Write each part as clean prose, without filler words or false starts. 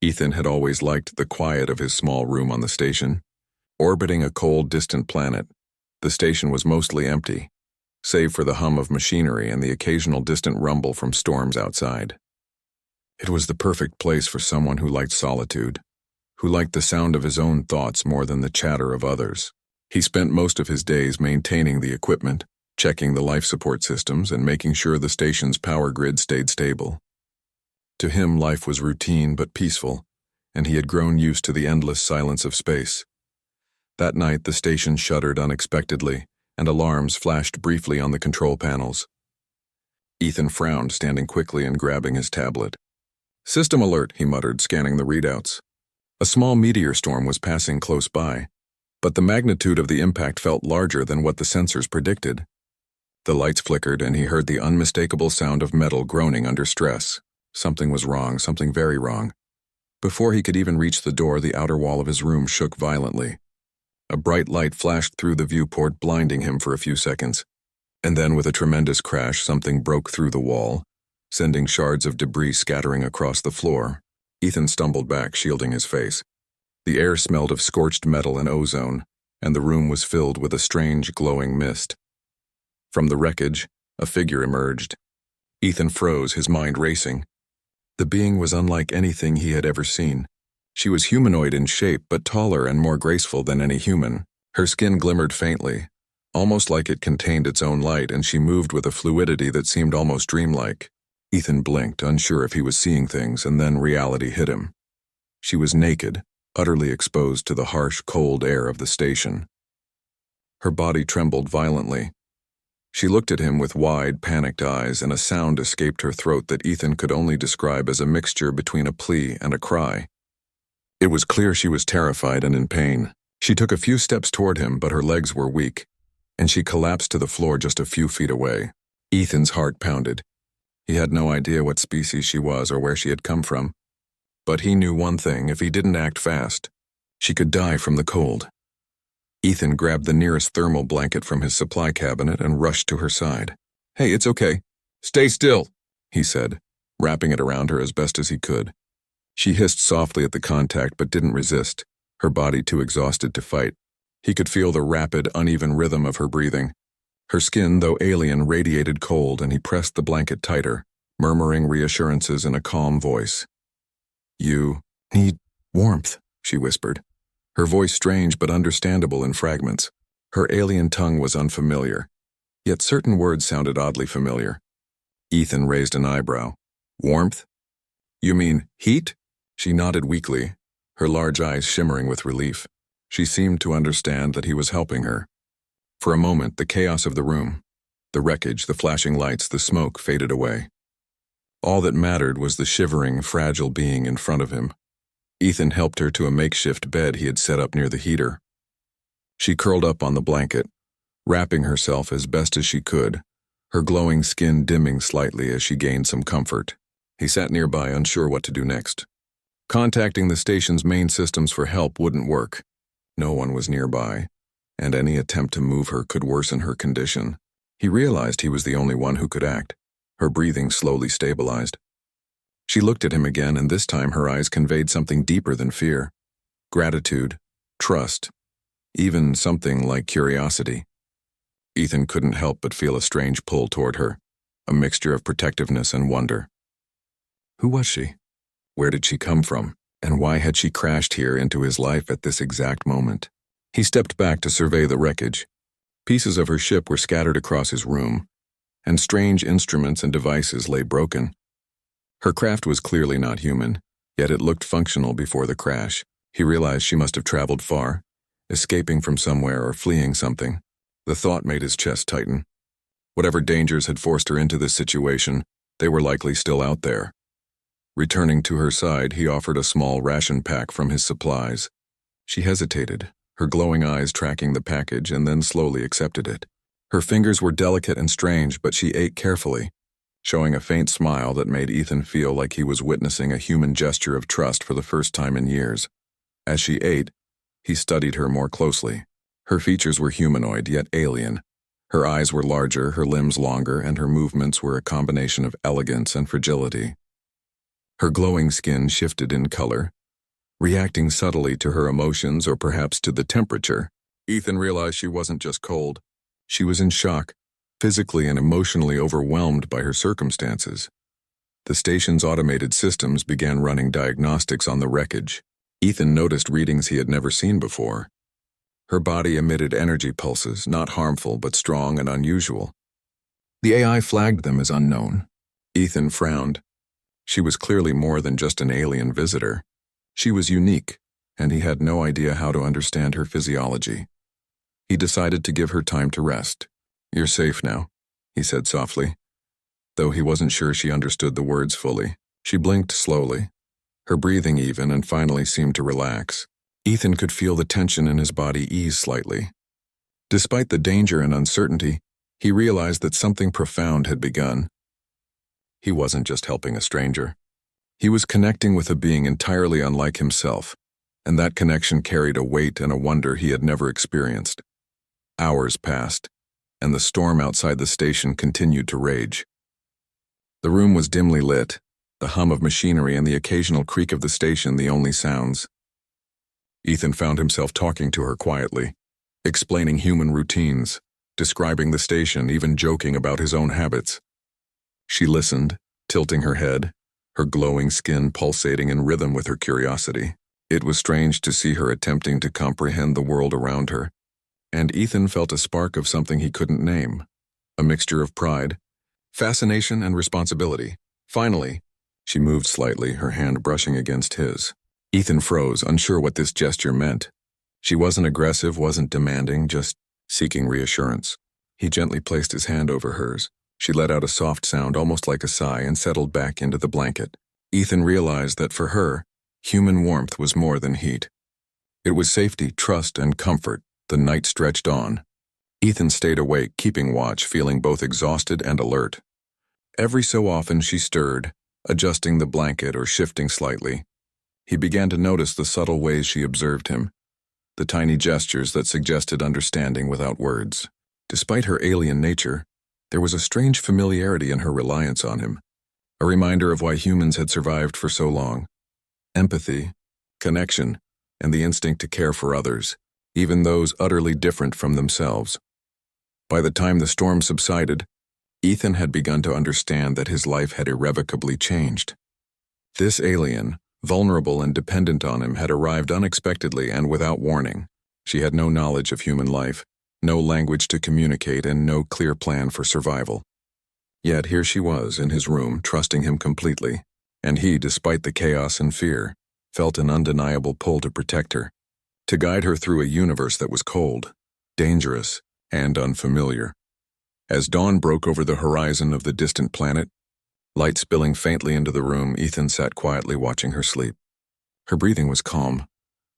Ethan had always liked the quiet of his small room on the station. Orbiting a cold, distant planet, the station was mostly empty, save for the hum of machinery and the occasional distant rumble from storms outside. It was the perfect place for someone who liked solitude, who liked the sound of his own thoughts more than the chatter of others. He spent most of his days maintaining the equipment, checking the life support systems, and making sure the station's power grid stayed stable. To him, life was routine but peaceful, and he had grown used to the endless silence of space. That night, the station shuddered unexpectedly, and alarms flashed briefly on the control panels. Ethan frowned, standing quickly and grabbing his tablet. "System alert," he muttered, scanning the readouts. A small meteor storm was passing close by, but the magnitude of the impact felt larger than what the sensors predicted. The lights flickered, and he heard the unmistakable sound of metal groaning under stress. Something was wrong, something very wrong. Before he could even reach the door, the outer wall of his room shook violently. A bright light flashed through the viewport, blinding him for a few seconds. And then, with a tremendous crash, something broke through the wall, sending shards of debris scattering across the floor. Ethan stumbled back, shielding his face. The air smelled of scorched metal and ozone, and the room was filled with a strange, glowing mist. From the wreckage, a figure emerged. Ethan froze, his mind racing. The being was unlike anything he had ever seen. She was humanoid in shape, but taller and more graceful than any human. Her skin glimmered faintly, almost like it contained its own light, and she moved with a fluidity that seemed almost dreamlike. Ethan blinked, unsure if he was seeing things, and then reality hit him. She was naked, utterly exposed to the harsh, cold air of the station. Her body trembled violently. She looked at him with wide, panicked eyes, and a sound escaped her throat that Ethan could only describe as a mixture between a plea and a cry. It was clear she was terrified and in pain. She took a few steps toward him, but her legs were weak, and she collapsed to the floor just a few feet away. Ethan's heart pounded. He had no idea what species she was or where she had come from. But he knew one thing: if he didn't act fast, she could die from the cold. Ethan grabbed the nearest thermal blanket from his supply cabinet and rushed to her side. "Hey, it's okay. Stay still," he said, wrapping it around her as best as he could. She hissed softly at the contact but didn't resist, her body too exhausted to fight. He could feel the rapid, uneven rhythm of her breathing. Her skin, though alien, radiated cold, and he pressed the blanket tighter, murmuring reassurances in a calm voice. "You need warmth," she whispered, her voice strange but understandable in fragments. Her alien tongue was unfamiliar, yet certain words sounded oddly familiar. Ethan raised an eyebrow. "Warmth? You mean heat?" She nodded weakly, her large eyes shimmering with relief. She seemed to understand that he was helping her. For a moment, the chaos of the room, the wreckage, the flashing lights, the smoke faded away. All that mattered was the shivering, fragile being in front of him. Ethan helped her to a makeshift bed he had set up near the heater. She curled up on the blanket, wrapping herself as best as she could, her glowing skin dimming slightly as she gained some comfort. He sat nearby, unsure what to do next. Contacting the station's main systems for help wouldn't work. No one was nearby, and any attempt to move her could worsen her condition. He realized he was the only one who could act. Her breathing slowly stabilized. She looked at him again, and this time her eyes conveyed something deeper than fear. Gratitude, trust, even something like curiosity. Ethan couldn't help but feel a strange pull toward her, a mixture of protectiveness and wonder. Who was she? Where did she come from? And why had she crashed here into his life at this exact moment? He stepped back to survey the wreckage. Pieces of her ship were scattered across his room, and strange instruments and devices lay broken. Her craft was clearly not human, yet it looked functional before the crash. He realized she must have traveled far, escaping from somewhere or fleeing something. The thought made his chest tighten. Whatever dangers had forced her into this situation, they were likely still out there. Returning to her side, he offered a small ration pack from his supplies. She hesitated, her glowing eyes tracking the package, and then slowly accepted it. Her fingers were delicate and strange, but she ate carefully, showing a faint smile that made Ethan feel like he was witnessing a human gesture of trust for the first time in years. As she ate, he studied her more closely. Her features were humanoid, yet alien. Her eyes were larger, her limbs longer, and her movements were a combination of elegance and fragility. Her glowing skin shifted in color, reacting subtly to her emotions or perhaps to the temperature. Ethan realized she wasn't just cold. She was in shock, physically and emotionally overwhelmed by her circumstances. The station's automated systems began running diagnostics on the wreckage. Ethan noticed readings he had never seen before. Her body emitted energy pulses, not harmful but strong and unusual. The AI flagged them as unknown. Ethan frowned. She was clearly more than just an alien visitor. She was unique, and he had no idea how to understand her physiology. He decided to give her time to rest. "You're safe now," he said softly. Though he wasn't sure she understood the words fully, she blinked slowly. Her breathing even and finally seemed to relax. Ethan could feel the tension in his body ease slightly. Despite the danger and uncertainty, he realized that something profound had begun. He wasn't just helping a stranger. He was connecting with a being entirely unlike himself, and that connection carried a weight and a wonder he had never experienced. Hours passed, and the storm outside the station continued to rage. The room was dimly lit, the hum of machinery and the occasional creak of the station the only sounds. Ethan found himself talking to her quietly, explaining human routines, describing the station, even joking about his own habits. She listened, tilting her head, her glowing skin pulsating in rhythm with her curiosity. It was strange to see her attempting to comprehend the world around her, and Ethan felt a spark of something he couldn't name, a mixture of pride, fascination, and responsibility. Finally, she moved slightly, her hand brushing against his. Ethan froze, unsure what this gesture meant. She wasn't aggressive, wasn't demanding, just seeking reassurance. He gently placed his hand over hers. She let out a soft sound, almost like a sigh, and settled back into the blanket. Ethan realized that for her, human warmth was more than heat. It was safety, trust, and comfort. The night stretched on. Ethan stayed awake, keeping watch, feeling both exhausted and alert. Every so often she stirred, adjusting the blanket or shifting slightly. He began to notice the subtle ways she observed him, the tiny gestures that suggested understanding without words. Despite her alien nature, there was a strange familiarity in her reliance on him, a reminder of why humans had survived for so long. Empathy, connection, and the instinct to care for others, even those utterly different from themselves. By the time the storm subsided, Ethan had begun to understand that his life had irrevocably changed. This alien, vulnerable and dependent on him, had arrived unexpectedly and without warning. She had no knowledge of human life, no language to communicate, and no clear plan for survival. Yet here she was in his room, trusting him completely, and he, despite the chaos and fear, felt an undeniable pull to protect her, to guide her through a universe that was cold, dangerous, and unfamiliar. As dawn broke over the horizon of the distant planet, light spilling faintly into the room, Ethan sat quietly watching her sleep. Her breathing was calm,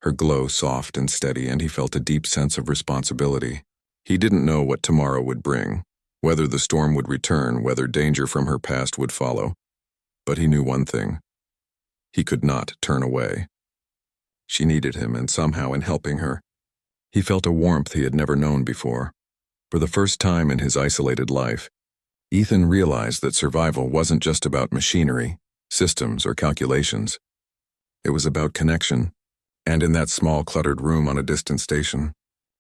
her glow soft and steady, and he felt a deep sense of responsibility. He didn't know what tomorrow would bring, whether the storm would return, whether danger from her past would follow. But he knew one thing. He could not turn away. She needed him, and somehow in helping her, he felt a warmth he had never known before. For the first time in his isolated life, Ethan realized that survival wasn't just about machinery, systems, or calculations. It was about connection, and in that small, cluttered room on a distant station,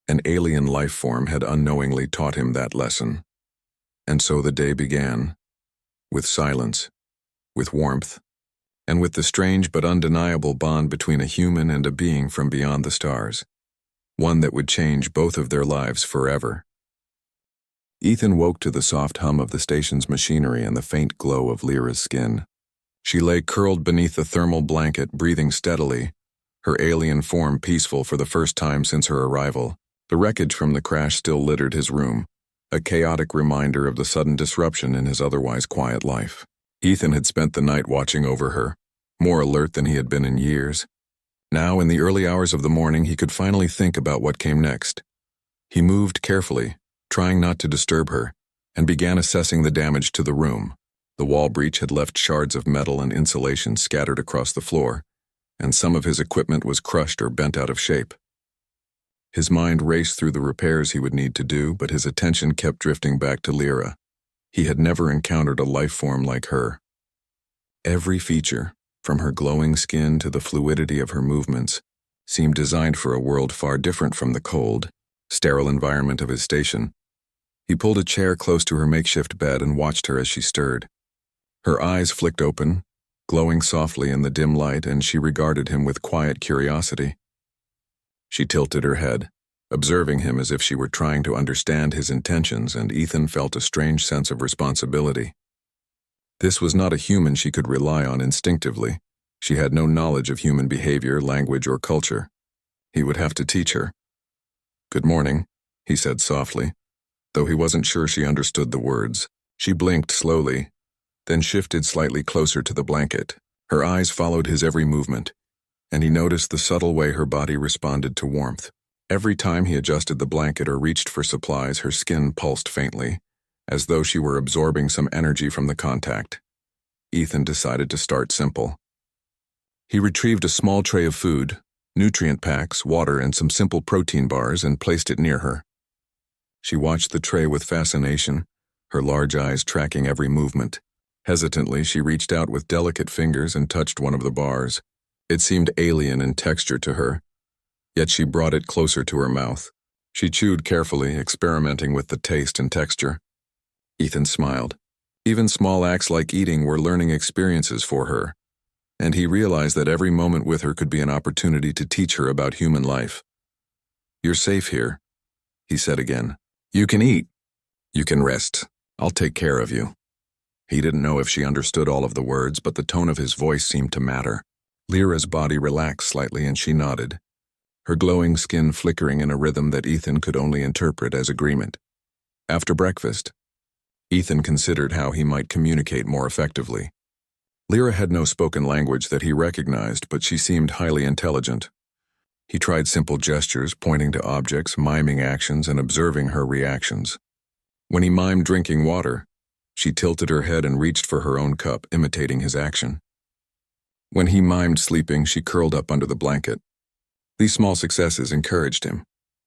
an alien life form had unknowingly taught him that lesson. And so the day began, with silence, with warmth, and with the strange but undeniable bond between a human and a being from beyond the stars, one that would change both of their lives forever. Ethan woke to the soft hum of the station's machinery and the faint glow of Lyra's skin. She lay curled beneath the thermal blanket, breathing steadily, her alien form peaceful for the first time since her arrival. The wreckage from the crash still littered his room, a chaotic reminder of the sudden disruption in his otherwise quiet life. Ethan had spent the night watching over her, more alert than he had been in years. Now, in the early hours of the morning, he could finally think about what came next. He moved carefully, trying not to disturb her, and began assessing the damage to the room. The wall breach had left shards of metal and insulation scattered across the floor, and some of his equipment was crushed or bent out of shape. His mind raced through the repairs he would need to do, but his attention kept drifting back to Lyra. He had never encountered a life form like her. Every feature, from her glowing skin to the fluidity of her movements, seemed designed for a world far different from the cold, sterile environment of his station. He pulled a chair close to her makeshift bed and watched her as she stirred. Her eyes flicked open, glowing softly in the dim light, and she regarded him with quiet curiosity. She tilted her head, observing him as if she were trying to understand his intentions, and Ethan felt a strange sense of responsibility. This was not a human she could rely on instinctively. She had no knowledge of human behavior, language, or culture. He would have to teach her. "Good morning," he said softly, though he wasn't sure she understood the words. She blinked slowly, then shifted slightly closer to the blanket. Her eyes followed his every movement, and he noticed the subtle way her body responded to warmth. Every time he adjusted the blanket or reached for supplies, her skin pulsed faintly, as though she were absorbing some energy from the contact. Ethan decided to start simple. He retrieved a small tray of food, nutrient packs, water, and some simple protein bars, and placed it near her. She watched the tray with fascination, her large eyes tracking every movement. Hesitantly, she reached out with delicate fingers and touched one of the bars. It seemed alien in texture to her, yet she brought it closer to her mouth. She chewed carefully, experimenting with the taste and texture. Ethan smiled. Even small acts like eating were learning experiences for her, and he realized that every moment with her could be an opportunity to teach her about human life. "You're safe here," he said again. "You can eat. You can rest. I'll take care of you." He didn't know if she understood all of the words, but the tone of his voice seemed to matter. Lyra's body relaxed slightly and she nodded, her glowing skin flickering in a rhythm that Ethan could only interpret as agreement. After breakfast, Ethan considered how he might communicate more effectively. Lyra had no spoken language that he recognized, but she seemed highly intelligent. He tried simple gestures, pointing to objects, miming actions, and observing her reactions. When he mimed drinking water, she tilted her head and reached for her own cup, imitating his action. When he mimed sleeping, she curled up under the blanket. These small successes encouraged him.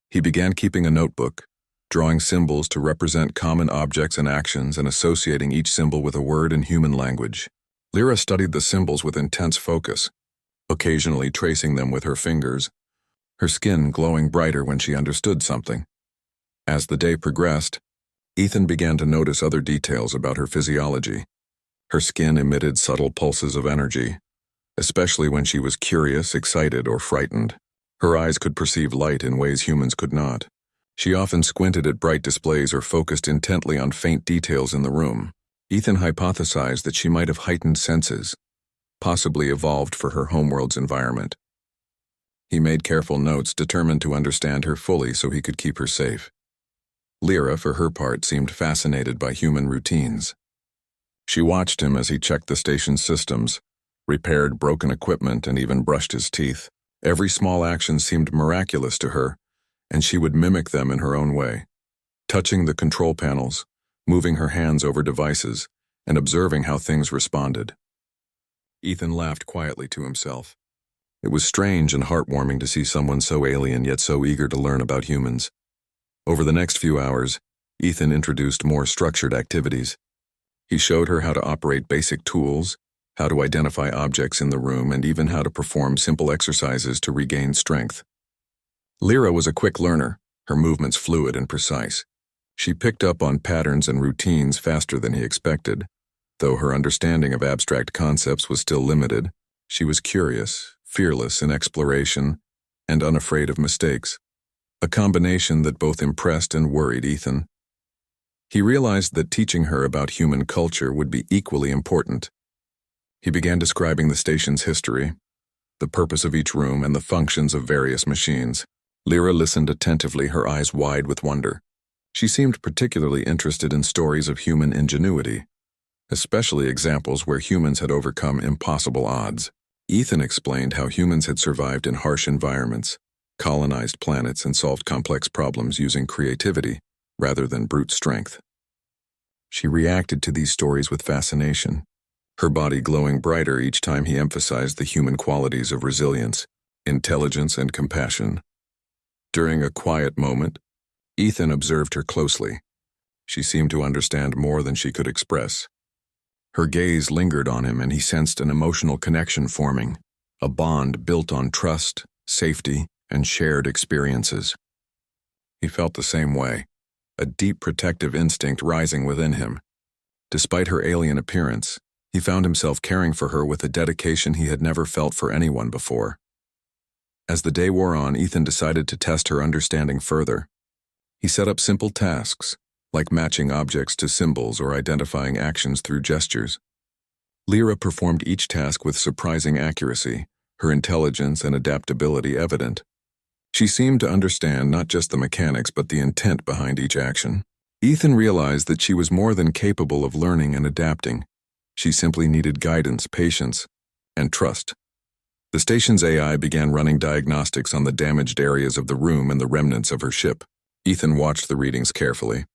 He began keeping a notebook, drawing symbols to represent common objects and actions and associating each symbol with a word in human language. Lyra studied the symbols with intense focus, occasionally tracing them with her fingers, her skin glowing brighter when she understood something. As the day progressed, Ethan began to notice other details about her physiology. Her skin emitted subtle pulses of energy, especially when she was curious, excited, or frightened. Her eyes could perceive light in ways humans could not. She often squinted at bright displays or focused intently on faint details in the room. Ethan hypothesized that she might have heightened senses, possibly evolved for her homeworld's environment. He made careful notes, determined to understand her fully so he could keep her safe. Lyra, for her part, seemed fascinated by human routines. She watched him as he checked the station's systems, repaired broken equipment, and even brushed his teeth. Every small action seemed miraculous to her, and she would mimic them in her own way, touching the control panels, moving her hands over devices, and observing how things responded. Ethan laughed quietly to himself. It was strange and heartwarming to see someone so alien yet so eager to learn about humans. Over the next few hours, Ethan introduced more structured activities. He showed her how to operate basic tools, how to identify objects in the room, and even how to perform simple exercises to regain strength. Lyra was a quick learner, her movements fluid and precise. She picked up on patterns and routines faster than he expected. Though her understanding of abstract concepts was still limited, she was curious, fearless in exploration, and unafraid of mistakes. A combination that both impressed and worried Ethan. He realized that teaching her about human culture would be equally important. He began describing the station's history, the purpose of each room, and the functions of various machines. Lyra listened attentively, her eyes wide with wonder. She seemed particularly interested in stories of human ingenuity, especially examples where humans had overcome impossible odds. Ethan explained how humans had survived in harsh environments, colonized planets, and solved complex problems using creativity rather than brute strength. She reacted to these stories with fascination, her body glowing brighter each time he emphasized the human qualities of resilience, intelligence, and compassion. During a quiet moment, Ethan observed her closely. She seemed to understand more than she could express. Her gaze lingered on him and he sensed an emotional connection forming, a bond built on trust, safety, and shared experiences. He felt the same way, a deep protective instinct rising within him. Despite her alien appearance, he found himself caring for her with a dedication he had never felt for anyone before. As the day wore on, Ethan decided to test her understanding further. He set up simple tasks, like matching objects to symbols or identifying actions through gestures. Lyra performed each task with surprising accuracy, her intelligence and adaptability evident. She seemed to understand not just the mechanics but the intent behind each action. Ethan realized that she was more than capable of learning and adapting. She simply needed guidance, patience, and trust. The station's AI began running diagnostics on the damaged areas of the room and the remnants of her ship. Ethan watched the readings carefully.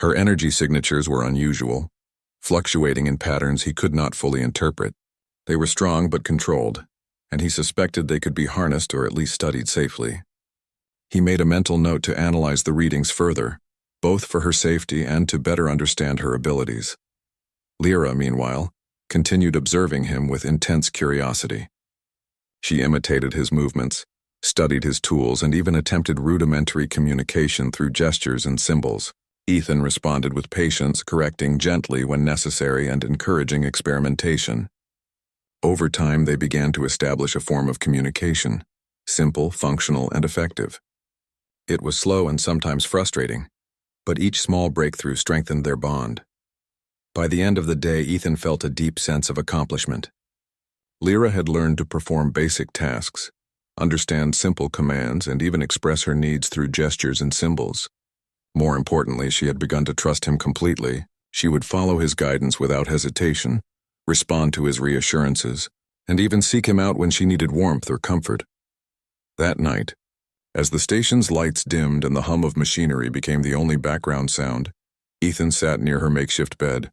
Her energy signatures were unusual, fluctuating in patterns he could not fully interpret. They were strong but controlled, and he suspected they could be harnessed or at least studied safely. He made a mental note to analyze the readings further, both for her safety and to better understand her abilities. Lyra, meanwhile, continued observing him with intense curiosity. She imitated his movements, studied his tools, and even attempted rudimentary communication through gestures and symbols. Ethan responded with patience, correcting gently when necessary and encouraging experimentation. Over time, they began to establish a form of communication, simple, functional, and effective. It was slow and sometimes frustrating, but each small breakthrough strengthened their bond. By the end of the day, Ethan felt a deep sense of accomplishment. Lyra had learned to perform basic tasks, understand simple commands, and even express her needs through gestures and symbols. More importantly, she had begun to trust him completely. She would follow his guidance without hesitation, respond to his reassurances, and even seek him out when she needed warmth or comfort. That night, as the station's lights dimmed and the hum of machinery became the only background sound, Ethan sat near her makeshift bed.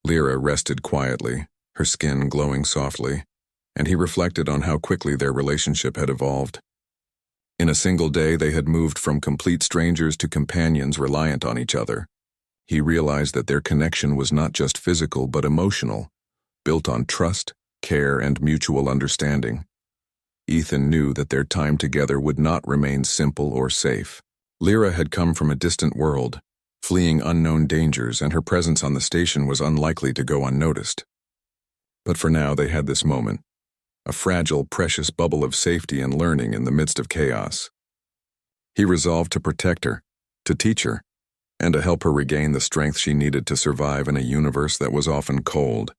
Lyra rested quietly, her skin glowing softly, and he reflected on how quickly their relationship had evolved. In a single day, they had moved from complete strangers to companions reliant on each other. He realized that their connection was not just physical but emotional, built on trust, care, and mutual understanding. Ethan knew that their time together would not remain simple or safe. Lyra had come from a distant world, fleeing unknown dangers, and her presence on the station was unlikely to go unnoticed. But for now, they had this moment, a fragile, precious bubble of safety and learning in the midst of chaos. He resolved to protect her, to teach her, and to help her regain the strength she needed to survive in a universe that was often cold,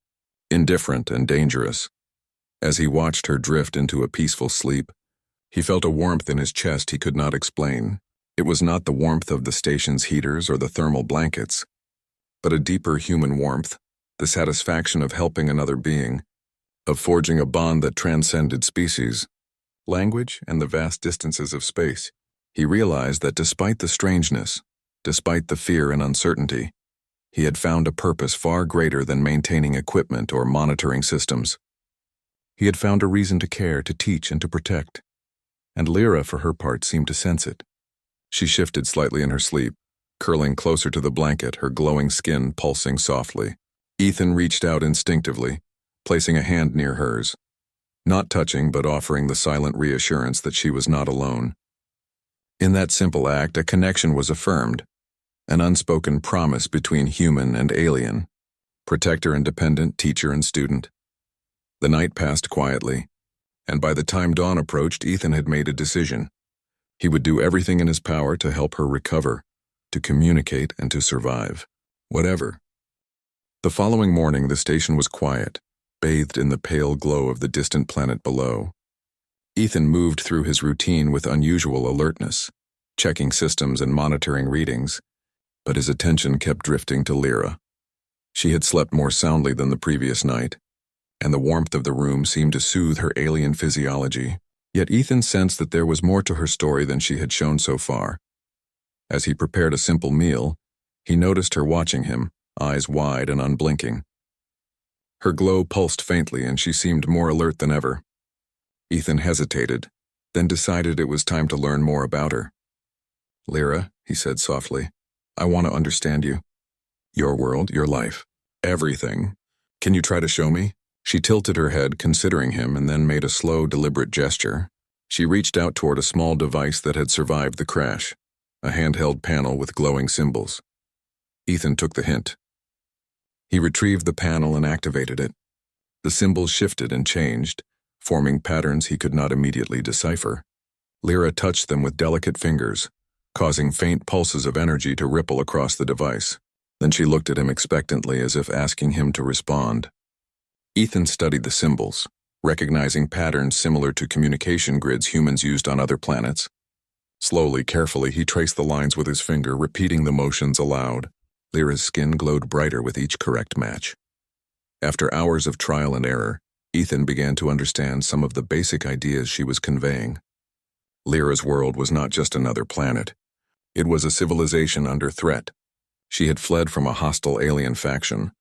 indifferent, and dangerous. As he watched her drift into a peaceful sleep, he felt a warmth in his chest he could not explain. It was not the warmth of the station's heaters or the thermal blankets, but a deeper human warmth, the satisfaction of helping another being, of forging a bond that transcended species, language, and the vast distances of space. He realized that despite the strangeness, despite the fear and uncertainty, he had found a purpose far greater than maintaining equipment or monitoring systems. He had found a reason to care, to teach, and to protect. And Lyra, for her part, seemed to sense it. She shifted slightly in her sleep, curling closer to the blanket, her glowing skin pulsing softly. Ethan reached out instinctively, placing a hand near hers, not touching but offering the silent reassurance that she was not alone. In that simple act, a connection was affirmed, an unspoken promise between human and alien, protector and dependent, teacher and student. The night passed quietly, and by the time dawn approached, Ethan had made a decision. He would do everything in his power to help her recover, to communicate, and to survive. Whatever. The following morning, the station was quiet, bathed in the pale glow of the distant planet below. Ethan moved through his routine with unusual alertness, checking systems and monitoring readings, but his attention kept drifting to Lyra. She had slept more soundly than the previous night, and the warmth of the room seemed to soothe her alien physiology. Yet Ethan sensed that there was more to her story than she had shown so far. As he prepared a simple meal, he noticed her watching him, eyes wide and unblinking. Her glow pulsed faintly, and she seemed more alert than ever. Ethan hesitated, then decided it was time to learn more about her. "Lyra," he said softly, "I want to understand you. Your world, your life, everything. Can you try to show me? She tilted her head, considering him, and then made a slow, deliberate gesture. She reached out toward a small device that had survived the crash, a handheld panel with glowing symbols. Ethan took the hint. He retrieved the panel and activated it. The symbols shifted and changed, forming patterns he could not immediately decipher. Lyra touched them with delicate fingers, causing faint pulses of energy to ripple across the device. Then she looked at him expectantly, as if asking him to respond. Ethan studied the symbols, recognizing patterns similar to communication grids humans used on other planets. Slowly, carefully, he traced the lines with his finger, repeating the motions aloud. Lyra's skin glowed brighter with each correct match. After hours of trial and error, Ethan began to understand some of the basic ideas she was conveying. Lyra's world was not just another planet. It was a civilization under threat. She had fled from a hostile alien faction,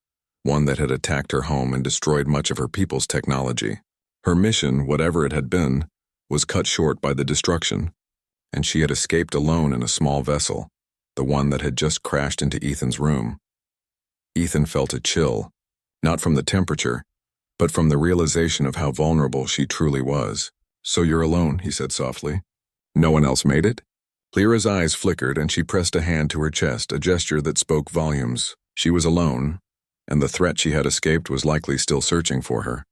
one that had attacked her home and destroyed much of her people's technology. Her mission, whatever it had been, was cut short by the destruction, and she had escaped alone in a small vessel, the one that had just crashed into Ethan's room. Ethan felt a chill, not from the temperature, but from the realization of how vulnerable she truly was. "So you're alone," he said softly. "No one else made it?" Lyra's eyes flickered, and she pressed a hand to her chest, a gesture that spoke volumes. She was alone, and the threat she had escaped was likely still searching for her.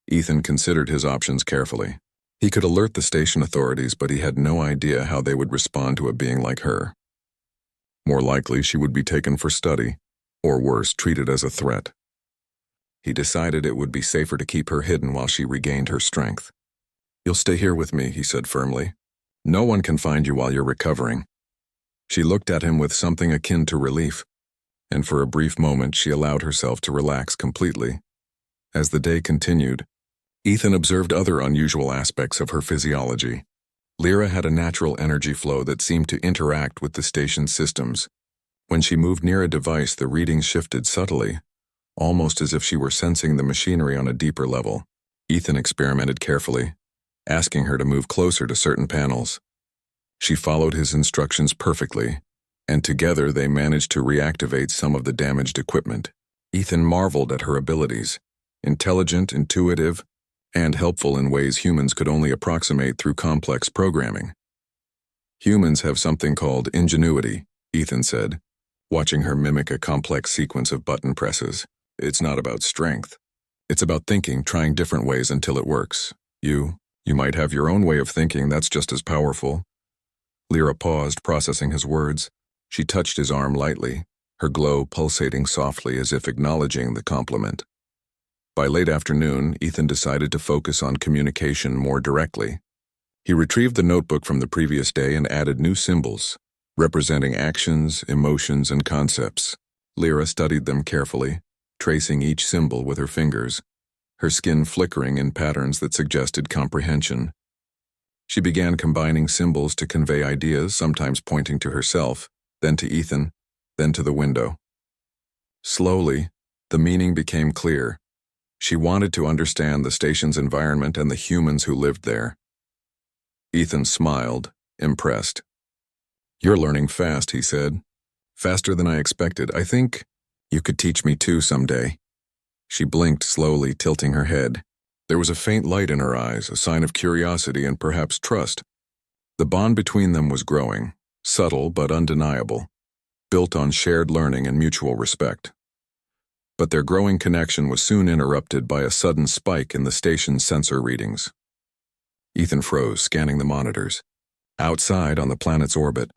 Ethan considered his options carefully. He could alert the station authorities, but he had no idea how they would respond to a being like her. More likely, she would be taken for study, or worse, treated as a threat. He decided it would be safer to keep her hidden while she regained her strength. "You'll stay here with me," he said firmly. "No one can find you while you're recovering." She looked at him with something akin to relief, and for a brief moment she allowed herself to relax completely. As the day continued, Ethan observed other unusual aspects of her physiology. Lyra had a natural energy flow that seemed to interact with the station's systems. When she moved near a device, the readings shifted subtly, almost as if she were sensing the machinery on a deeper level. Ethan experimented carefully, asking her to move closer to certain panels. She followed his instructions perfectly, and together they managed to reactivate some of the damaged equipment. Ethan marveled at her abilities, intelligent, intuitive, and helpful in ways humans could only approximate through complex programming. "Humans have something called ingenuity," Ethan said, watching her mimic a complex sequence of button presses. "It's not about strength. It's about thinking, trying different ways until it works. You might have your own way of thinking that's just as powerful." Lyra paused, processing his words. She touched his arm lightly, her glow pulsating softly as if acknowledging the compliment. By late afternoon, Ethan decided to focus on communication more directly. He retrieved the notebook from the previous day and added new symbols, representing actions, emotions, and concepts. Lyra studied them carefully, tracing each symbol with her fingers, her skin flickering in patterns that suggested comprehension. She began combining symbols to convey ideas, sometimes pointing to herself, then to Ethan, then to the window. Slowly, the meaning became clear. She wanted to understand the station's environment and the humans who lived there. Ethan smiled, impressed. "You're learning fast," he said. "Faster than I expected. I think you could teach me too someday." She blinked slowly, tilting her head. There was a faint light in her eyes, a sign of curiosity and perhaps trust. The bond between them was growing, subtle but undeniable, built on shared learning and mutual respect. But their growing connection was soon interrupted by a sudden spike in the station's sensor readings. Ethan froze, scanning the monitors. Outside, on the planet's orbit,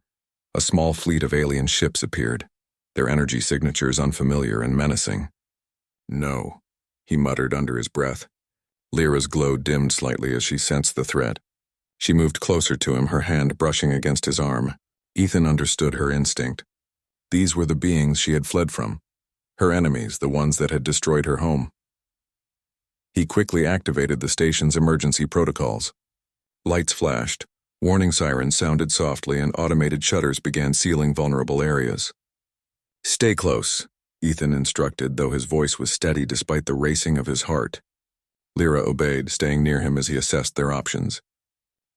a small fleet of alien ships appeared, their energy signatures unfamiliar and menacing. "No," he muttered under his breath. Lyra's glow dimmed slightly as she sensed the threat. She moved closer to him, her hand brushing against his arm. Ethan understood her instinct. These were the beings she had fled from. Her enemies, the ones that had destroyed her home. He quickly activated the station's emergency protocols. Lights flashed, warning sirens sounded softly, and automated shutters began sealing vulnerable areas. "Stay close," Ethan instructed, though his voice was steady despite the racing of his heart. Lyra obeyed, staying near him as he assessed their options.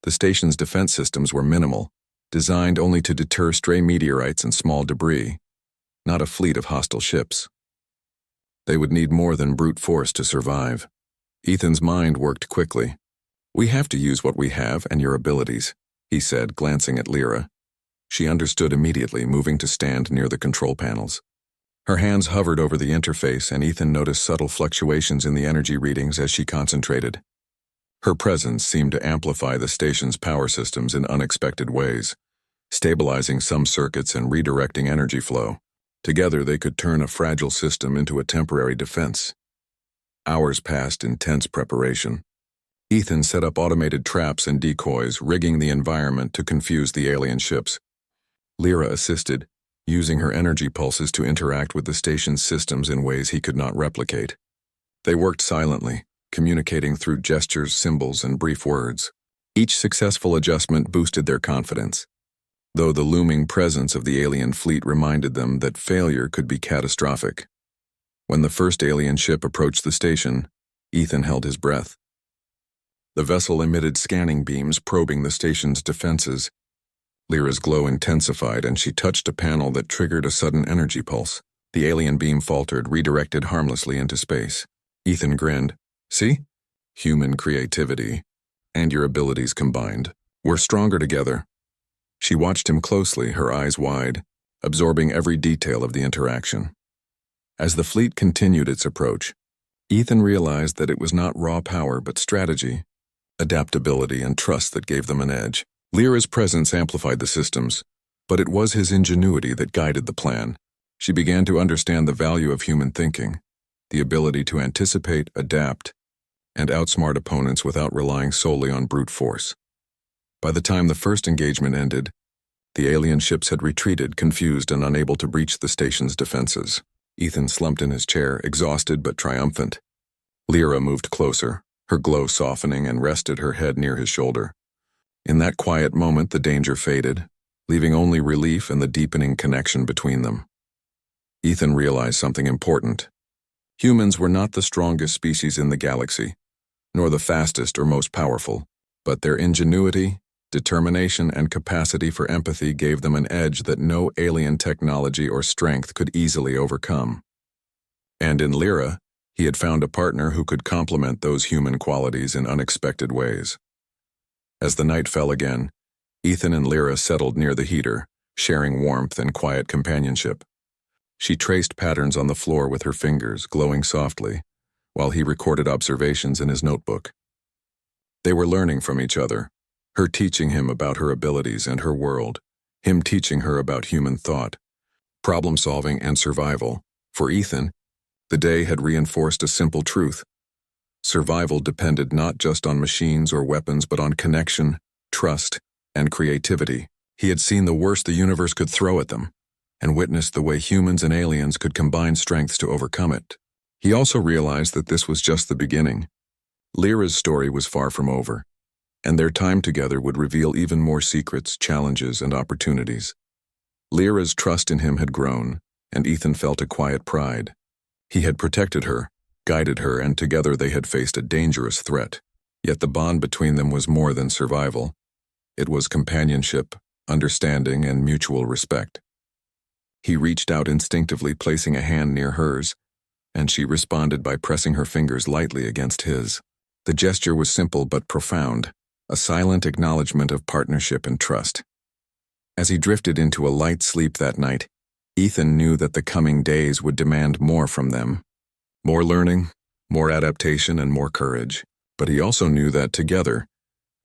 The station's defense systems were minimal, designed only to deter stray meteorites and small debris, not a fleet of hostile ships. They would need more than brute force to survive. Ethan's mind worked quickly. "We have to use what we have and your abilities," he said, glancing at Lyra. She understood immediately, moving to stand near the control panels. Her hands hovered over the interface, and Ethan noticed subtle fluctuations in the energy readings as she concentrated. Her presence seemed to amplify the station's power systems in unexpected ways, stabilizing some circuits and redirecting energy flow. Together, they could turn a fragile system into a temporary defense. Hours passed in tense preparation. Ethan set up automated traps and decoys, rigging the environment to confuse the alien ships. Lyra assisted, using her energy pulses to interact with the station's systems in ways he could not replicate. They worked silently, communicating through gestures, symbols, and brief words. Each successful adjustment boosted their confidence, though the looming presence of the alien fleet reminded them that failure could be catastrophic. When the first alien ship approached the station, Ethan held his breath. The vessel emitted scanning beams probing the station's defenses. Lyra's glow intensified, and she touched a panel that triggered a sudden energy pulse. The alien beam faltered, redirected harmlessly into space. Ethan grinned. "See? Human creativity. And your abilities combined. We're stronger together." She watched him closely, her eyes wide, absorbing every detail of the interaction. As the fleet continued its approach, Ethan realized that it was not raw power but strategy, adaptability, and trust that gave them an edge. Lyra's presence amplified the systems, but it was his ingenuity that guided the plan. She began to understand the value of human thinking, the ability to anticipate, adapt, and outsmart opponents without relying solely on brute force. By the time the first engagement ended, the alien ships had retreated, confused and unable to breach the station's defenses. Ethan slumped in his chair, exhausted but triumphant. Lyra moved closer, her glow softening, and rested her head near his shoulder. In that quiet moment, the danger faded, leaving only relief and the deepening connection between them. Ethan realized something important. Humans were not the strongest species in the galaxy, nor the fastest or most powerful, but their ingenuity, determination, and capacity for empathy gave them an edge that no alien technology or strength could easily overcome. And in Lyra, he had found a partner who could complement those human qualities in unexpected ways. As the night fell again, Ethan and Lyra settled near the heater, sharing warmth and quiet companionship. She traced patterns on the floor with her fingers, glowing softly, while he recorded observations in his notebook. They were learning from each other, her teaching him about her abilities and her world, him teaching her about human thought, problem-solving, and survival. For Ethan, the day had reinforced a simple truth. Survival depended not just on machines or weapons, but on connection, trust, and creativity. He had seen the worst the universe could throw at them, and witnessed the way humans and aliens could combine strengths to overcome it. He also realized that this was just the beginning. Lyra's story was far from over, and their time together would reveal even more secrets, challenges, and opportunities. Lyra's trust in him had grown, and Ethan felt a quiet pride. He had protected her, guided her, and together they had faced a dangerous threat. Yet the bond between them was more than survival. It was companionship, understanding, and mutual respect. He reached out instinctively, placing a hand near hers, and she responded by pressing her fingers lightly against his. The gesture was simple but profound, a silent acknowledgement of partnership and trust. As he drifted into a light sleep that night, Ethan knew that the coming days would demand more from them. More learning, more adaptation, and more courage. But he also knew that together,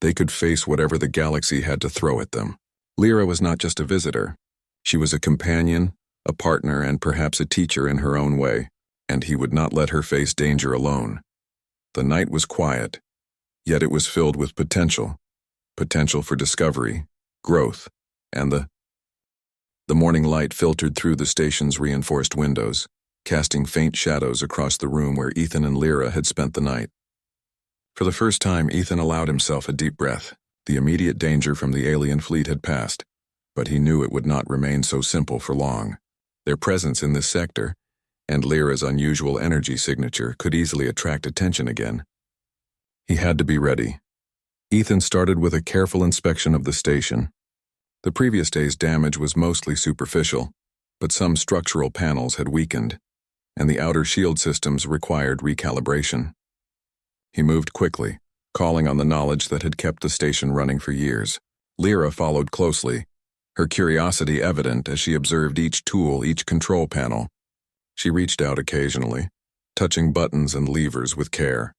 they could face whatever the galaxy had to throw at them. Lyra was not just a visitor. She was a companion, a partner, and perhaps a teacher in her own way, and he would not let her face danger alone. The night was quiet, yet it was filled with potential. Potential for discovery, growth, and the morning light filtered through the station's reinforced windows, casting faint shadows across the room where Ethan and Lyra had spent the night. For the first time, Ethan allowed himself a deep breath. The immediate danger from the alien fleet had passed, but he knew it would not remain so simple for long. Their presence in this sector, and Lyra's unusual energy signature, could easily attract attention again. He had to be ready. Ethan started with a careful inspection of the station. The previous day's damage was mostly superficial, but some structural panels had weakened. and the outer shield systems required recalibration. He moved quickly, calling on the knowledge that had kept the station running for years. Lyra followed closely, her curiosity evident as she observed each tool, each control panel. She reached out occasionally, touching buttons and levers with care.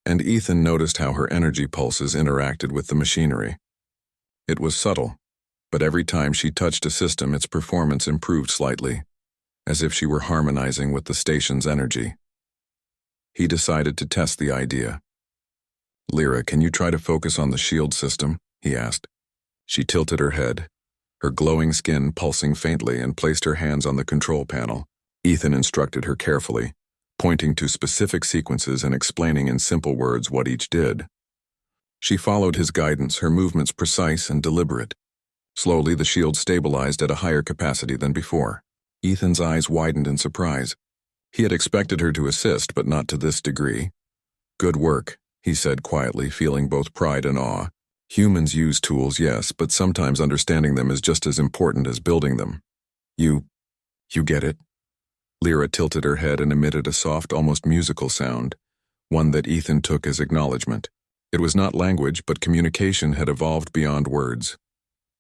And Ethan noticed how her energy pulses interacted with the machinery. It was subtle, but every time she touched a system, its performance improved slightly, as if she were harmonizing with the station's energy. He decided to test the idea. "Lyra, can you try to focus on the shield system?" he asked. She tilted her head, her glowing skin pulsing faintly, and placed her hands on the control panel. Ethan instructed her carefully, pointing to specific sequences and explaining in simple words what each did. She followed his guidance, her movements precise and deliberate. Slowly, the shield stabilized at a higher capacity than before. Ethan's eyes widened in surprise. He had expected her to assist, but not to this degree. "Good work," he said quietly, feeling both pride and awe. "Humans use tools, yes, but sometimes understanding them is just as important as building them. You get it?" Lyra tilted her head and emitted a soft, almost musical sound, one that Ethan took as acknowledgement. It was not language, but communication had evolved beyond words.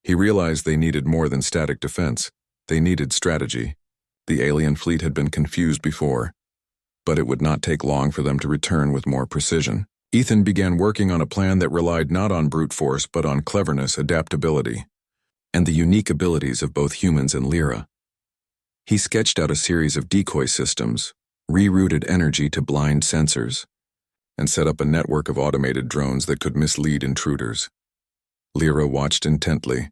He realized they needed more than static defense. They needed strategy. The alien fleet had been confused before, but it would not take long for them to return with more precision. Ethan began working on a plan that relied not on brute force but on cleverness, adaptability, and the unique abilities of both humans and Lyra. He sketched out a series of decoy systems, rerouted energy to blind sensors, and set up a network of automated drones that could mislead intruders. Lyra watched intently,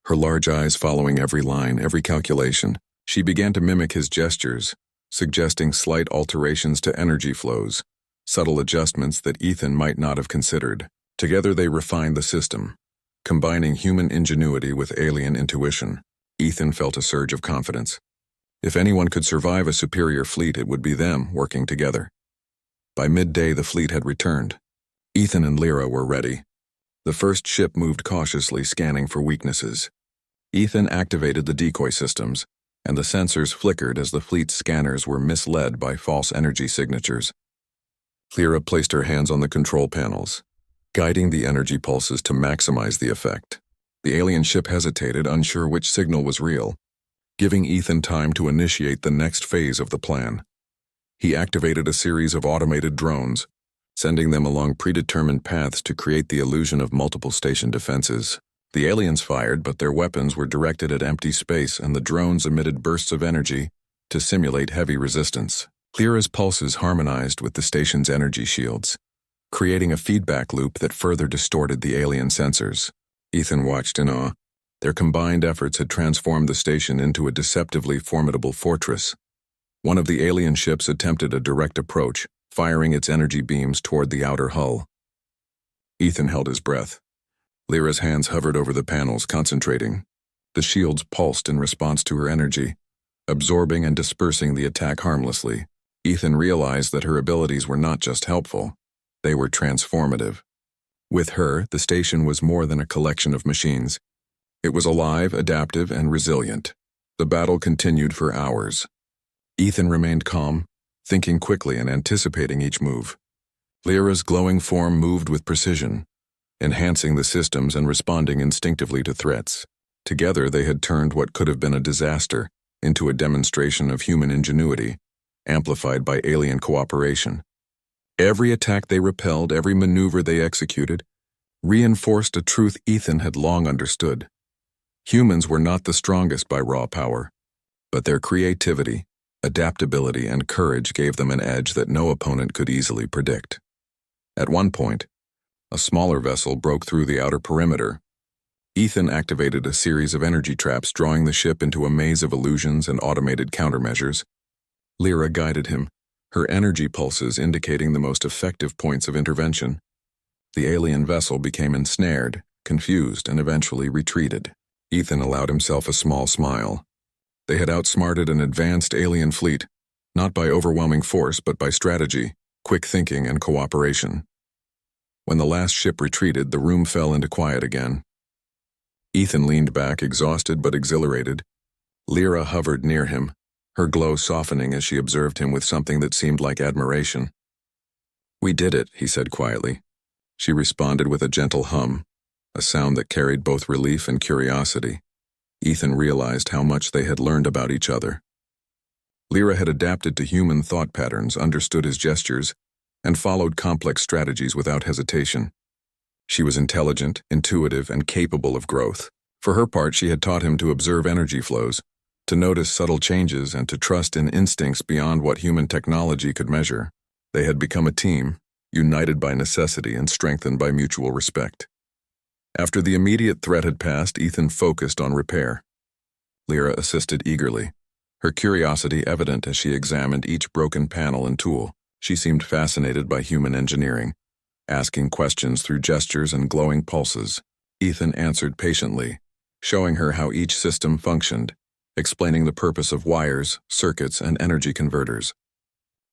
her large eyes following every line, every calculation. She began to mimic his gestures, suggesting slight alterations to energy flows, subtle adjustments that Ethan might not have considered. Together they refined the system, combining human ingenuity with alien intuition. Ethan felt a surge of confidence. If anyone could survive a superior fleet, it would be them working together. By midday, the fleet had returned. Ethan and Lyra were ready. The first ship moved cautiously, scanning for weaknesses. Ethan activated the decoy systems, and the sensors flickered as the fleet's scanners were misled by false energy signatures. Lyra placed her hands on the control panels, guiding the energy pulses to maximize the effect. The alien ship hesitated, unsure which signal was real, giving Ethan time to initiate the next phase of the plan. He activated a series of automated drones, sending them along predetermined paths to create the illusion of multiple station defenses. The aliens fired, but their weapons were directed at empty space, and the drones emitted bursts of energy to simulate heavy resistance. Lyra's pulses harmonized with the station's energy shields, creating a feedback loop that further distorted the alien sensors. Ethan watched in awe. Their combined efforts had transformed the station into a deceptively formidable fortress. One of the alien ships attempted a direct approach, firing its energy beams toward the outer hull. Ethan held his breath. Lyra's hands hovered over the panels, concentrating. The shields pulsed in response to her energy, absorbing and dispersing the attack harmlessly. Ethan realized that her abilities were not just helpful, they were transformative. With her, the station was more than a collection of machines. It was alive, adaptive, and resilient. The battle continued for hours. Ethan remained calm, thinking quickly and anticipating each move. Lyra's glowing form moved with precision, enhancing the systems and responding instinctively to threats. Together they had turned what could have been a disaster into a demonstration of human ingenuity, amplified by alien cooperation. Every attack they repelled, every maneuver they executed, reinforced a truth Ethan had long understood. Humans were not the strongest by raw power, but their creativity, adaptability, and courage gave them an edge that no opponent could easily predict. At one point, a smaller vessel broke through the outer perimeter. Ethan activated a series of energy traps, drawing the ship into a maze of illusions and automated countermeasures. Lyra guided him, her energy pulses indicating the most effective points of intervention. The alien vessel became ensnared, confused, and eventually retreated. Ethan allowed himself a small smile. They had outsmarted an advanced alien fleet, not by overwhelming force but by strategy, quick thinking, and cooperation. When the last ship retreated, the room fell into quiet again. Ethan leaned back, exhausted but exhilarated. Lyra hovered near him, her glow softening as she observed him with something that seemed like admiration. "We did it," he said quietly. She responded with a gentle hum, a sound that carried both relief and curiosity. Ethan realized how much they had learned about each other. Lyra had adapted to human thought patterns, understood his gestures, and followed complex strategies without hesitation. She was intelligent, intuitive, and capable of growth. For her part, she had taught him to observe energy flows, to notice subtle changes, and to trust in instincts beyond what human technology could measure. They had become a team, united by necessity and strengthened by mutual respect. After the immediate threat had passed, Ethan focused on repair. Lyra assisted eagerly, her curiosity evident as she examined each broken panel and tool. She seemed fascinated by human engineering, asking questions through gestures and glowing pulses. Ethan answered patiently, showing her how each system functioned, explaining the purpose of wires, circuits, and energy converters.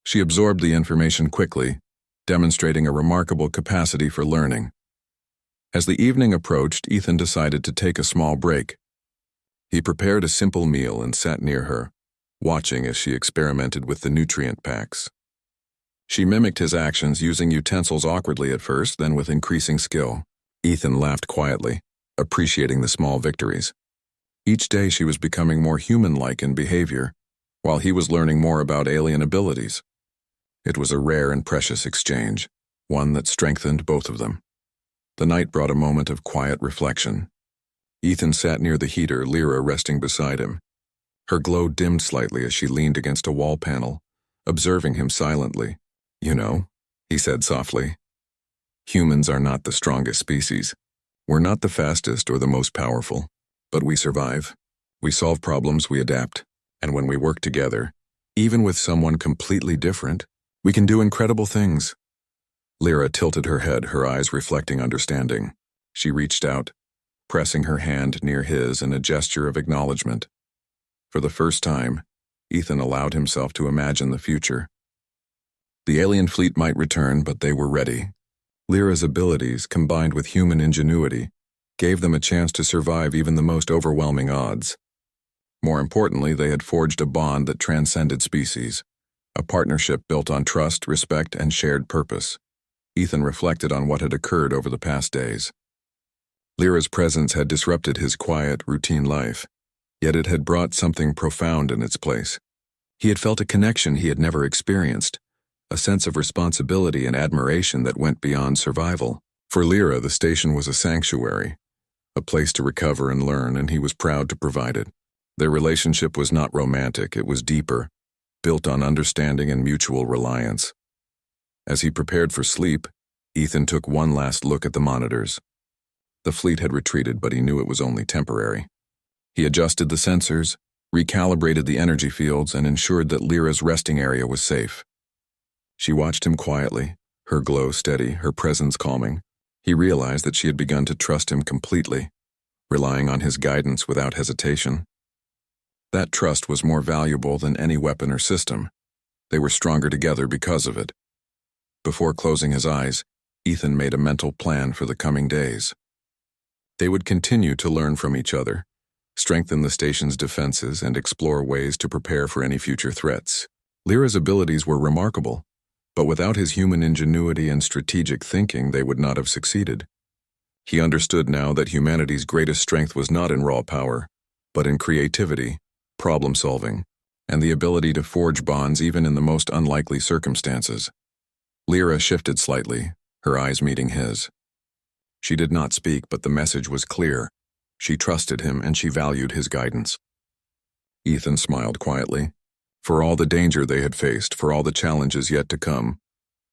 She absorbed the information quickly, demonstrating a remarkable capacity for learning. As the evening approached, Ethan decided to take a small break. He prepared a simple meal and sat near her, watching as she experimented with the nutrient packs. She mimicked his actions, using utensils awkwardly at first, then with increasing skill. Ethan laughed quietly, appreciating the small victories. Each day she was becoming more human-like in behavior, while he was learning more about alien abilities. It was a rare and precious exchange, one that strengthened both of them. The night brought a moment of quiet reflection. Ethan sat near the heater, Lyra resting beside him. Her glow dimmed slightly as she leaned against a wall panel, observing him silently. "You know," he said softly, "humans are not the strongest species. We're not the fastest or the most powerful, but we survive. We solve problems, we adapt, and when we work together, even with someone completely different, we can do incredible things." Lyra tilted her head, her eyes reflecting understanding. She reached out, pressing her hand near his in a gesture of acknowledgement. For the first time, Ethan allowed himself to imagine the future. The alien fleet might return, but they were ready. Lyra's abilities, combined with human ingenuity, gave them a chance to survive even the most overwhelming odds. More importantly, they had forged a bond that transcended species, a partnership built on trust, respect, and shared purpose. Ethan reflected on what had occurred over the past days. Lyra's presence had disrupted his quiet, routine life, yet it had brought something profound in its place. He had felt a connection he had never experienced, a sense of responsibility and admiration that went beyond survival. For Lyra, the station was a sanctuary, a place to recover and learn, and he was proud to provide it. Their relationship was not romantic, it was deeper, built on understanding and mutual reliance. As he prepared for sleep, Ethan took one last look at the monitors. The fleet had retreated, but he knew it was only temporary. He adjusted the sensors, recalibrated the energy fields, and ensured that Lyra's resting area was safe. She watched him quietly, her glow steady, her presence calming. He realized that she had begun to trust him completely, relying on his guidance without hesitation. That trust was more valuable than any weapon or system. They were stronger together because of it. Before closing his eyes, Ethan made a mental plan for the coming days. They would continue to learn from each other, strengthen the station's defenses, and explore ways to prepare for any future threats. Lyra's abilities were remarkable, but without his human ingenuity and strategic thinking, they would not have succeeded. He understood now that humanity's greatest strength was not in raw power, but in creativity, problem-solving, and the ability to forge bonds even in the most unlikely circumstances. Lyra shifted slightly, her eyes meeting his. She did not speak, but the message was clear. She trusted him and she valued his guidance. Ethan smiled quietly. For all the danger they had faced, for all the challenges yet to come,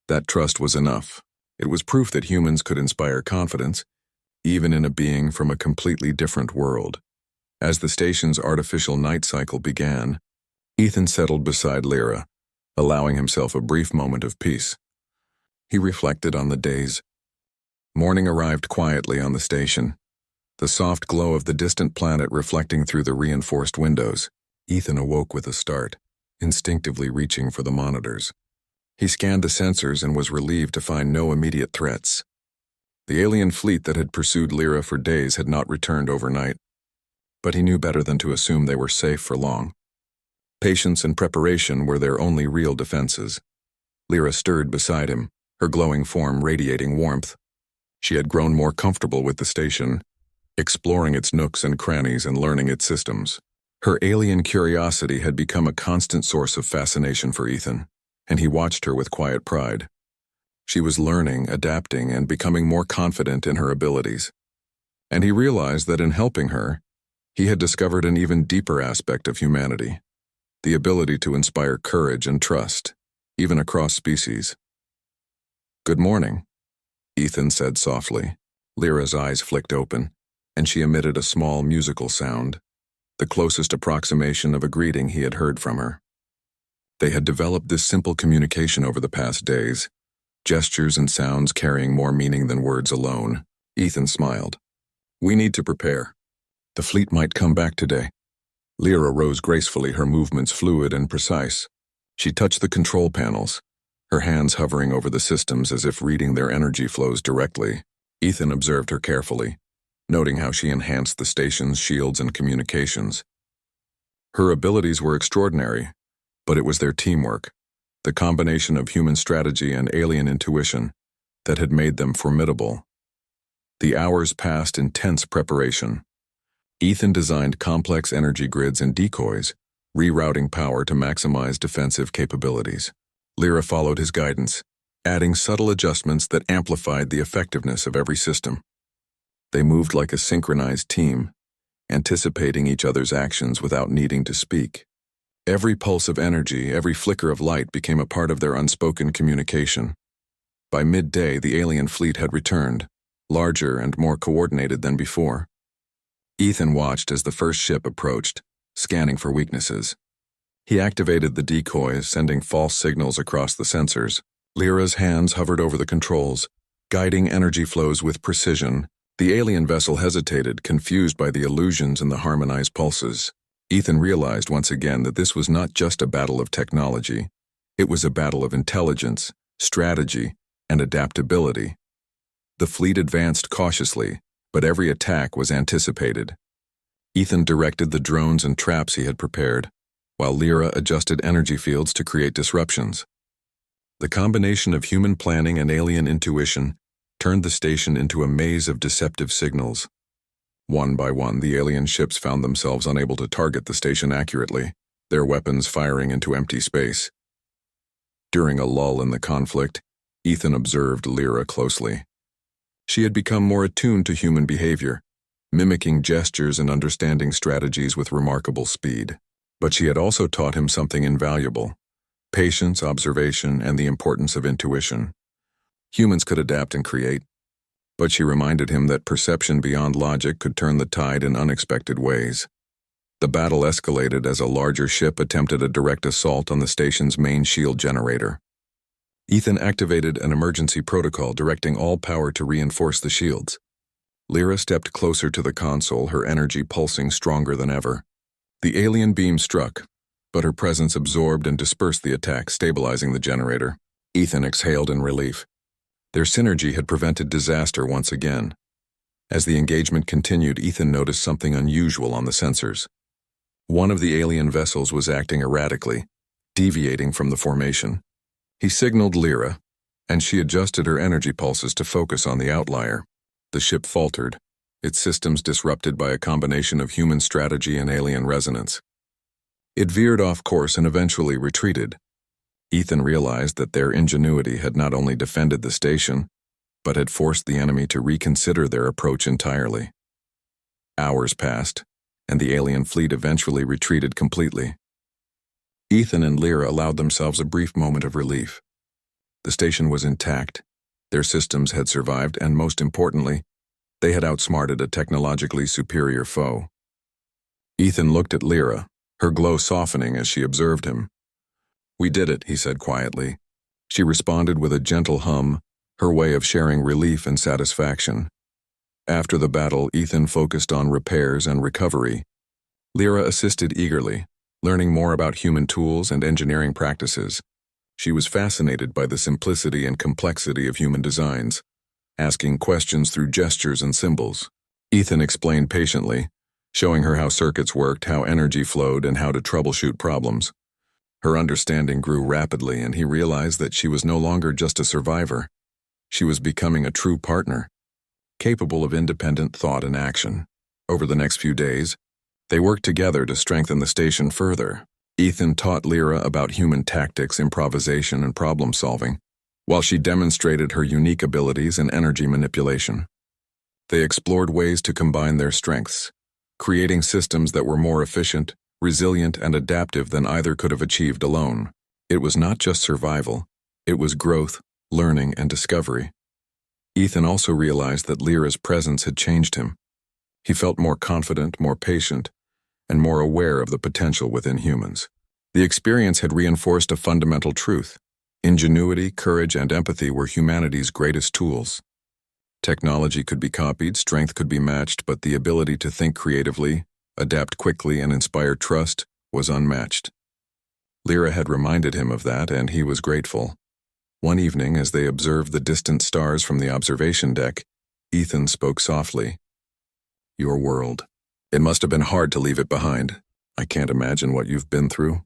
that trust was enough. It was proof that humans could inspire confidence, even in a being from a completely different world. As the station's artificial night cycle began, Ethan settled beside Lyra, allowing himself a brief moment of peace. He reflected on the days. Morning arrived quietly on the station, the soft glow of the distant planet reflecting through the reinforced windows. Ethan awoke with a start, instinctively reaching for the monitors. He scanned the sensors and was relieved to find no immediate threats. The alien fleet that had pursued Lyra for days had not returned overnight, but he knew better than to assume they were safe for long. Patience and preparation were their only real defenses. Lyra stirred beside him, her glowing form radiating warmth. She had grown more comfortable with the station, exploring its nooks and crannies and learning its systems. Her alien curiosity had become a constant source of fascination for Ethan, and he watched her with quiet pride. She was learning, adapting, and becoming more confident in her abilities. And he realized that in helping her, he had discovered an even deeper aspect of humanity, the ability to inspire courage and trust, even across species. "Good morning," Ethan said softly. Lyra's eyes flicked open, and she emitted a small musical sound, the closest approximation of a greeting he had heard from her. They had developed this simple communication over the past days, gestures and sounds carrying more meaning than words alone. Ethan smiled. "We need to prepare. The fleet might come back today." Lyra rose gracefully, her movements fluid and precise. She touched the control panels, her hands hovering over the systems as if reading their energy flows directly. Ethan observed her carefully, noting how she enhanced the station's shields and communications. Her abilities were extraordinary, but it was their teamwork, the combination of human strategy and alien intuition, that had made them formidable. The hours passed in tense preparation. Ethan designed complex energy grids and decoys, rerouting power to maximize defensive capabilities. Lyra followed his guidance, adding subtle adjustments that amplified the effectiveness of every system. They moved like a synchronized team, anticipating each other's actions without needing to speak. Every pulse of energy, every flicker of light became a part of their unspoken communication. By midday, the alien fleet had returned, larger and more coordinated than before. Ethan watched as the first ship approached, scanning for weaknesses. He activated the decoys, sending false signals across the sensors. Lyra's hands hovered over the controls, guiding energy flows with precision. The alien vessel hesitated, confused by the illusions and the harmonized pulses. Ethan realized once again that this was not just a battle of technology. It was a battle of intelligence, strategy, and adaptability. The fleet advanced cautiously, but every attack was anticipated. Ethan directed the drones and traps he had prepared, while Lyra adjusted energy fields to create disruptions. The combination of human planning and alien intuition turned the station into a maze of deceptive signals. One by one, the alien ships found themselves unable to target the station accurately, their weapons firing into empty space. During a lull in the conflict, Ethan observed Lyra closely. She had become more attuned to human behavior, mimicking gestures and understanding strategies with remarkable speed. But she had also taught him something invaluable: patience, observation, and the importance of intuition. Humans could adapt and create, but she reminded him that perception beyond logic could turn the tide in unexpected ways. The battle escalated as a larger ship attempted a direct assault on the station's main shield generator. Ethan activated an emergency protocol directing all power to reinforce the shields. Lyra stepped closer to the console, her energy pulsing stronger than ever. The alien beam struck, but her presence absorbed and dispersed the attack, stabilizing the generator. Ethan exhaled in relief. Their synergy had prevented disaster once again. As the engagement continued, Ethan noticed something unusual on the sensors. One of the alien vessels was acting erratically, deviating from the formation. He signaled Lyra, and she adjusted her energy pulses to focus on the outlier. The ship faltered, its systems disrupted by a combination of human strategy and alien resonance. It veered off course and eventually retreated. Ethan realized that their ingenuity had not only defended the station, but had forced the enemy to reconsider their approach entirely. Hours passed, and the alien fleet eventually retreated completely. Ethan and Lyra allowed themselves a brief moment of relief. The station was intact, their systems had survived, and most importantly, they had outsmarted a technologically superior foe. Ethan looked at Lyra, her glow softening as she observed him. "We did it," he said quietly. She responded with a gentle hum, her way of sharing relief and satisfaction. After the battle, Ethan focused on repairs and recovery. Lyra assisted eagerly, learning more about human tools and engineering practices. She was fascinated by the simplicity and complexity of human designs, asking questions through gestures and symbols. Ethan explained patiently, showing her how circuits worked, how energy flowed, and how to troubleshoot problems. Her understanding grew rapidly, and he realized that she was no longer just a survivor. She was becoming a true partner, capable of independent thought and action. Over the next few days, they worked together to strengthen the station further. Ethan taught Lyra about human tactics, improvisation, and problem-solving, while she demonstrated her unique abilities in energy manipulation. They explored ways to combine their strengths, creating systems that were more efficient, resilient, and adaptive than either could have achieved alone. It was not just survival, it was growth, learning, and discovery. Ethan also realized that Lyra's presence had changed him. He felt more confident, more patient, and more aware of the potential within humans. The experience had reinforced a fundamental truth. Ingenuity, courage, and empathy were humanity's greatest tools. Technology could be copied, strength could be matched, but the ability to think creatively, adapt quickly, and inspire trust was unmatched. Lyra had reminded him of that, and he was grateful. One evening, as they observed the distant stars from the observation deck, Ethan spoke softly. "Your world. It must have been hard to leave it behind. I can't imagine what you've been through."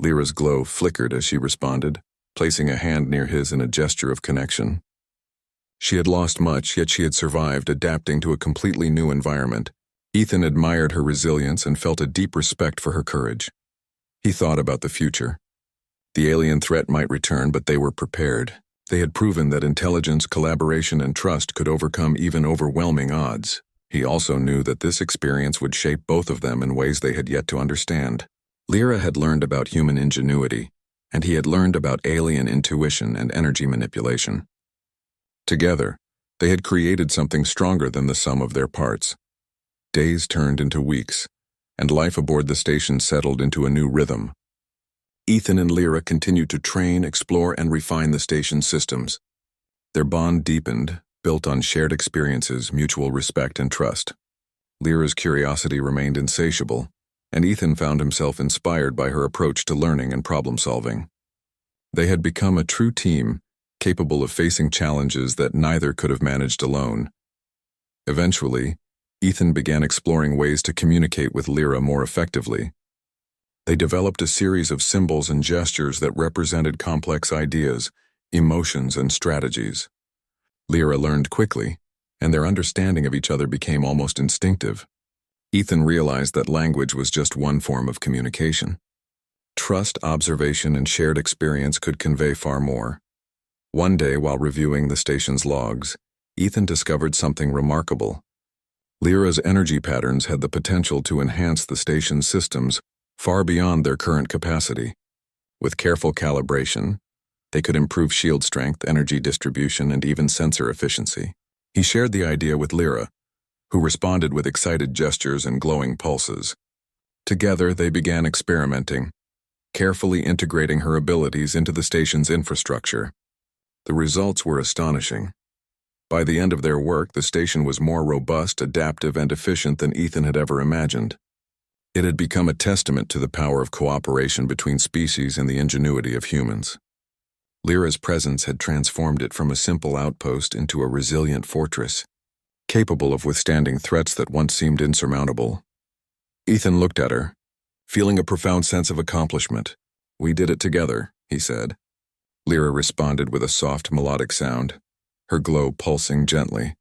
Lyra's glow flickered as she responded, placing a hand near his in a gesture of connection. She had lost much, yet she had survived, adapting to a completely new environment. Ethan admired her resilience and felt a deep respect for her courage. He thought about the future. The alien threat might return, but they were prepared. They had proven that intelligence, collaboration, and trust could overcome even overwhelming odds. He also knew that this experience would shape both of them in ways they had yet to understand. Lyra had learned about human ingenuity, and he had learned about alien intuition and energy manipulation. Together, they had created something stronger than the sum of their parts. Days turned into weeks, and life aboard the station settled into a new rhythm. Ethan and Lyra continued to train, explore, and refine the station's systems. Their bond deepened, built on shared experiences, mutual respect, and trust. Lyra's curiosity remained insatiable, and Ethan found himself inspired by her approach to learning and problem-solving. They had become a true team, capable of facing challenges that neither could have managed alone. Eventually, Ethan began exploring ways to communicate with Lyra more effectively. They developed a series of symbols and gestures that represented complex ideas, emotions, and strategies. Lyra learned quickly, and their understanding of each other became almost instinctive. Ethan realized that language was just one form of communication. Trust, observation, and shared experience could convey far more. One day, while reviewing the station's logs, Ethan discovered something remarkable. Lyra's energy patterns had the potential to enhance the station's systems far beyond their current capacity. With careful calibration, they could improve shield strength, energy distribution, and even sensor efficiency. He shared the idea with Lyra, who responded with excited gestures and glowing pulses. Together, they began experimenting, carefully integrating her abilities into the station's infrastructure. The results were astonishing. By the end of their work, the station was more robust, adaptive, and efficient than Ethan had ever imagined. It had become a testament to the power of cooperation between species and the ingenuity of humans. Lyra's presence had transformed it from a simple outpost into a resilient fortress, capable of withstanding threats that once seemed insurmountable. Ethan looked at her, feeling a profound sense of accomplishment. "We did it together," he said. Lyra responded with a soft, melodic sound, her glow pulsing gently.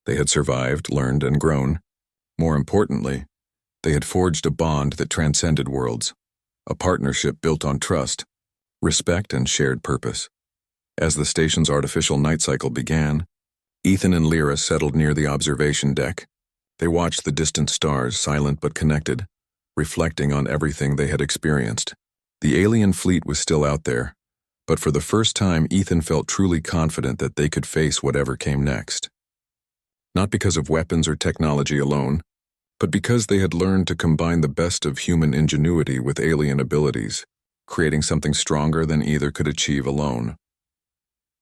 They had survived, learned, and grown. More importantly, they had forged a bond that transcended worlds, a partnership built on trust, respect, and shared purpose. As the station's artificial night cycle began, Ethan and Lyra settled near the observation deck. They watched the distant stars, silent but connected, reflecting on everything they had experienced. The alien fleet was still out there, but for the first time Ethan felt truly confident that they could face whatever came next. Not because of weapons or technology alone, but because they had learned to combine the best of human ingenuity with alien abilities, creating something stronger than either could achieve alone.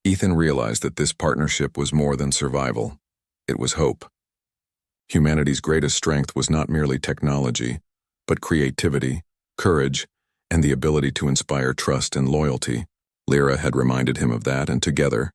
Ethan realized that this partnership was more than survival. It was hope. Humanity's greatest strength was not merely technology, but creativity, courage, and the ability to inspire trust and loyalty. Lyra had reminded him of that, and together,